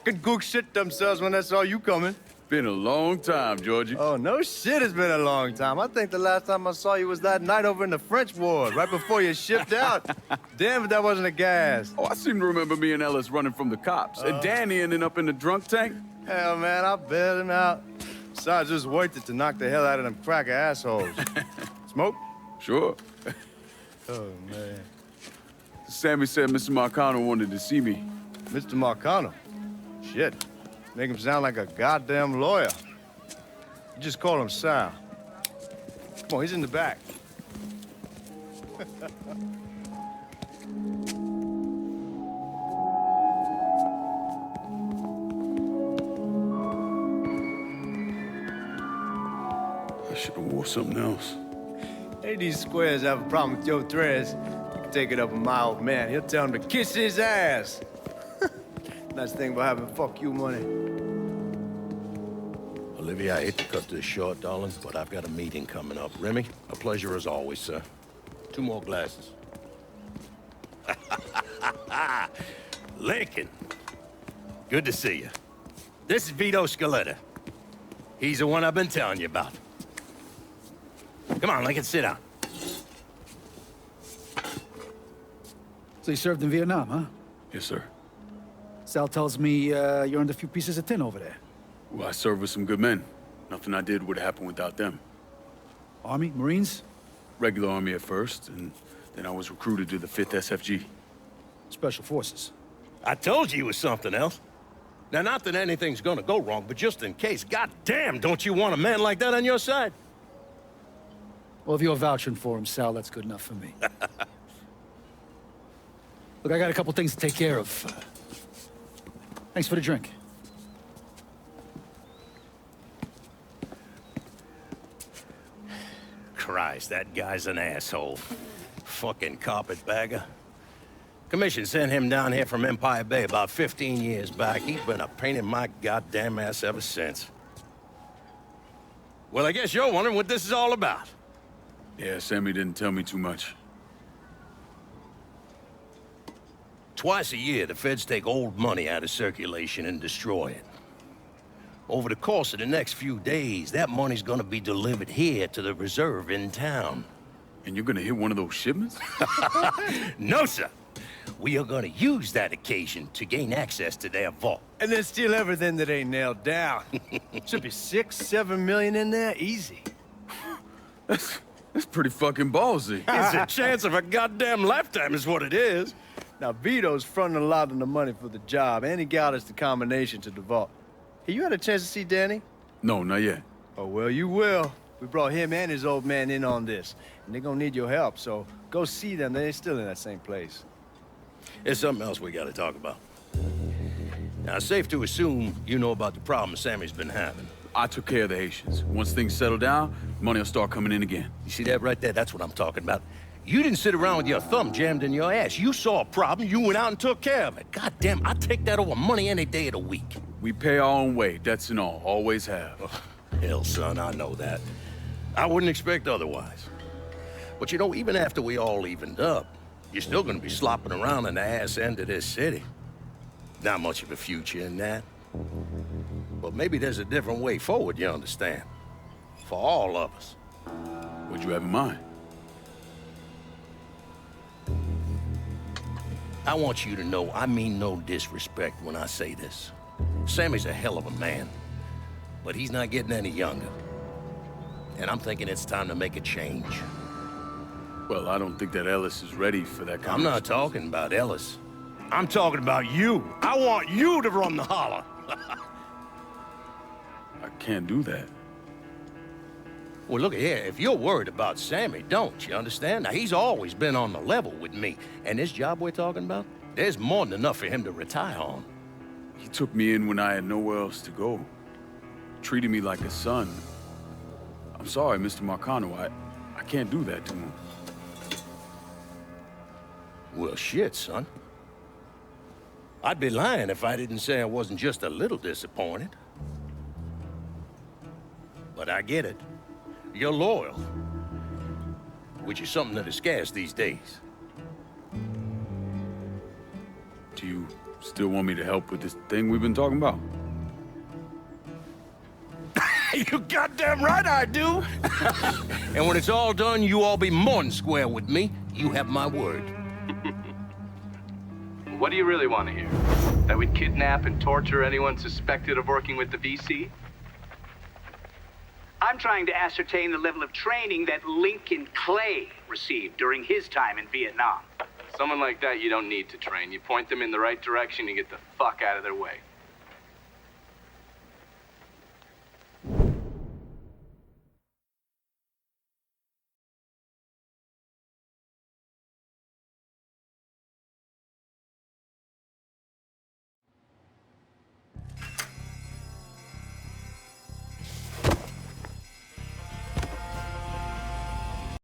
fucking gook shit themselves when they saw you coming. Been a long time, Georgie. Oh, no shit, it's been a long time. I think the last time I saw you was that night over in the French ward, right before you shipped out. Damn if that wasn't a gas. Oh, I seem to remember me and Ellis running from the cops. And Danny ending up in the drunk tank. Hell, man, I bailed him out. Besides, just worth it to knock the hell out of them cracker assholes. Smoke? Sure. Oh, man. Sammy said Mr. Malcano wanted to see me. Mr. Malcano? Shit. Make him sound like a goddamn lawyer. You just call him Sal. Come on, he's in the back. I should have wore something else. Hey, these squares have a problem with your threads. You can take it up with my old man. He'll tell him to kiss his ass. Nice thing about having fuck you money. Olivia, I hate to cut this short, darling, but I've got a meeting coming up. Remy, a pleasure as always, sir. 2 more glasses. Lincoln. Good to see you. This is Vito Scaletta. He's the one I've been telling you about. Come on, Lincoln, sit down. So you served in Vietnam, huh? Yes, sir. Sal tells me you earned a few pieces of tin over there. Well, I served with some good men. Nothing I did would happen without them. Army? Marines? Regular Army at first, and then I was recruited to the 5th SFG. Special Forces. I told you it was something else. Now, not that anything's gonna go wrong, but just in case, goddamn, don't you want a man like that on your side? Well, if you're vouching for him, Sal, that's good enough for me. Look, I got a couple things to take care of. Thanks for the drink. Christ, that guy's an asshole. Fucking carpetbagger. Commission sent him down here from Empire Bay about 15 years back. He's been a pain in my goddamn ass ever since. Well, I guess you're wondering what this is all about. Yeah, Sammy didn't tell me too much. Twice a year, the feds take old money out of circulation and destroy it. Over the course of the next few days, that money's gonna be delivered here to the reserve in town. And you're gonna hit one of those shipments? No, sir. We are gonna use that occasion to gain access to their vault. And then steal everything that ain't nailed down. Should be 6, 7 million in there, easy. That's pretty fucking ballsy. It's a chance of a goddamn lifetime is what it is. Now, Vito's fronting a lot of the money for the job, and he got us the combination to the vault. Hey, you had a chance to see Danny? No, not yet. Oh, well, you will. We brought him and his old man in on this, and they're gonna need your help, so go see them. They're still in that same place. There's something else we gotta talk about. Now, it's safe to assume you know about the problem Sammy's been having. I took care of the Haitians. Once things settle down, money will start coming in again. You see that right there? That's what I'm talking about. You didn't sit around with your thumb jammed in your ass. You saw a problem, you went out and took care of it. Goddamn, I'd take that over money any day of the week. We pay our own way, debts and all. Always have. Oh, hell, son, I know that. I wouldn't expect otherwise. But you know, even after we all evened up, you're still gonna be slopping around in the ass end of this city. Not much of a future in that. But maybe there's a different way forward, you understand? For all of us. What'd you have in mind? I want you to know I mean no disrespect when I say this. Sammy's a hell of a man, but he's not getting any younger. And I'm thinking it's time to make a change. Well, I don't think that Ellis is ready for that kind I'm not talking about Ellis. I'm talking about you. I want you to run the holler. I can't do that. Well, look here, if you're worried about Sammy, don't, you understand? Now, he's always been on the level with me, and this job we're talking about, there's more than enough for him to retire on. He took me in when I had nowhere else to go. Treated me like a son. I'm sorry, Mr. Malcano, I can't do that to him. Well, shit, son. I'd be lying if I didn't say I wasn't just a little disappointed. But I get it. You're loyal. Which is something that is scarce these days. Do you still want me to help with this thing we've been talking about? You goddamn right I do. And when it's all done, you all be more than square with me. You have my word. What do you really want to hear? That we'd kidnap and torture anyone suspected of working with the VC? I'm trying to ascertain the level of training that Lincoln Clay received during his time in Vietnam. Someone like that you don't need to train. You point them in the right direction and get the fuck out of their way.